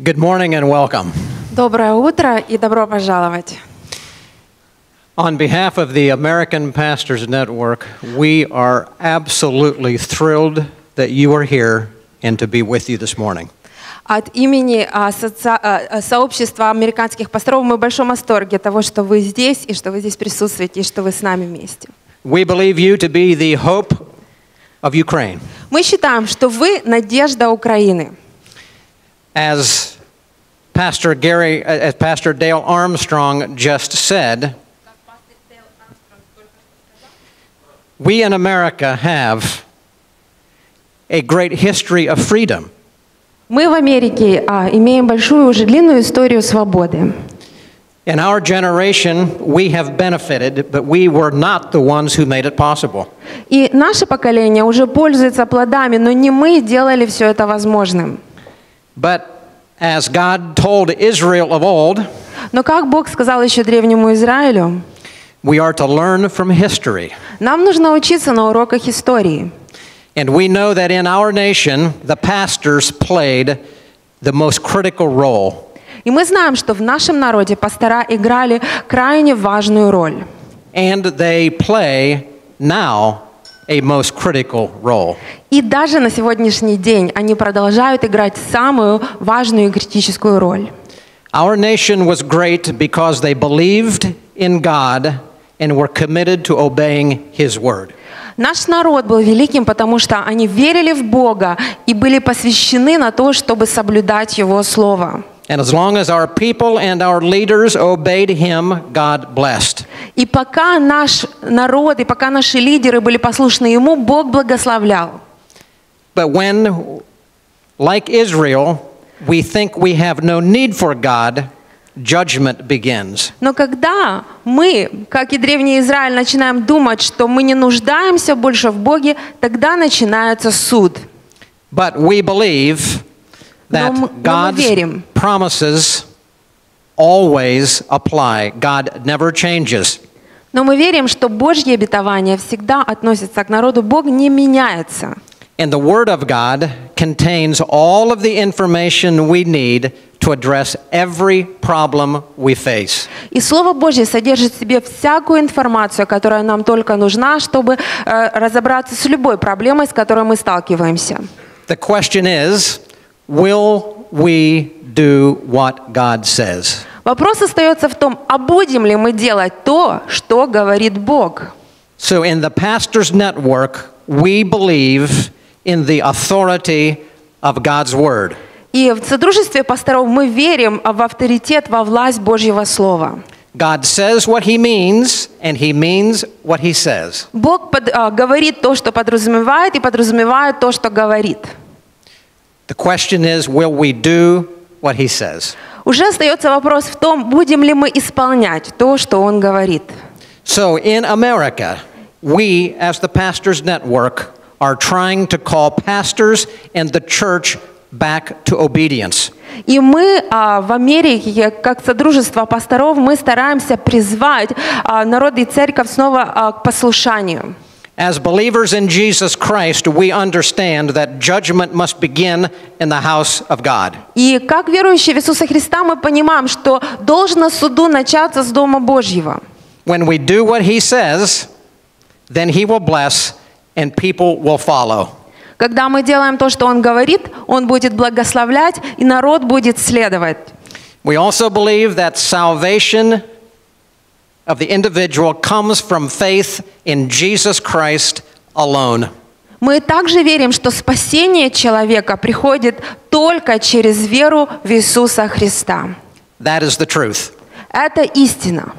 Good morning and welcome. Доброе утро и добро пожаловать. On behalf of the American Pastors Network, we are absolutely thrilled that you are here and to be with you this morning. От имени сообщества американских пасторов мы в большом восторге того, что вы здесь, и что вы здесь присутствуете, и что вы с нами вместе. We believe you to be the hope of Ukraine. Мы считаем, что вы надежда Украины. As Pastor Dale Armstrong just said, we in America have a great history of freedom. Мы в Америке имеем большую, уже длинную историю свободы. In our generation, we have benefited, but we were not the ones who made it possible. И наше поколение уже пользуется плодами, но не мы делали все это возможным. But as God told Israel of old, Но как Бог сказал еще древнему Израилю, we are to learn from history. нам нужно учиться на уроках истории. And we know that in our nation, the pastors played the most critical role. И мы знаем, что в нашем народе пастора играли крайне важную роль. And they play now a most critical role. И даже на сегодняшний день они продолжают играть самую важную и критическую роль. Our nation was great because they believed in God and were committed to obeying His word. Наш народ был великим, потому что они верили в Бога и были посвящены на то, чтобы соблюдать Его Слово. And as long as our people and our leaders obeyed Him, God blessed. И пока наш народ, и пока наши лидеры были послушны Ему, Бог благословлял. But when, like Israel, we think we have no need for God, judgment begins. Но когда мы, как и древний Израиль, начинаем думать, что мы не нуждаемся больше в Боге, тогда начинается суд. But we believe that God's promises always apply. God never changes. Но мы верим, что Божьи обетования всегда относятся к народу. Бог не меняется. And the Word of God contains all of the information we need to address every problem we face. И Слово Божье содержит в себе всякую информацию, которая нам только нужна, чтобы разобраться с любой проблемой, с которой мы сталкиваемся. The question is, will we do what God says? Вопрос остается в том, а будем ли мы делать то, что говорит Бог? So in the Pastors Network, we believe in the authority of God's Word. И в Содружестве пасторов мы верим в авторитет, во власть Божьего Слова. God says what He means, and He means what He says. Бог говорит то, что подразумевает, и подразумевает то, что говорит. The question is, will we do what He says? Уже остается вопрос в том, будем ли мы исполнять то, что Он говорит. So in America, we, as the Pastors Network, are trying to call pastors and the church back to obedience. И мы в Америке, как Содружество пасторов, мы стараемся призвать народ и церковь снова к послушанию. As believers in Jesus Christ, we understand that judgment must begin in the house of God. И как верующие в Иисуса Христа мы понимаем, что должно суду начаться с Дома Божьего. When we do what He says, then He will bless and people will follow. Когда мы делаем то, что Он говорит, Он будет благословлять, и народ будет следовать. We also believe that salvation of the individual comes from faith in Jesus Christ alone. Мы также верим, что спасение человека приходит только через веру в Иисуса Христа. That is the truth. Это истина.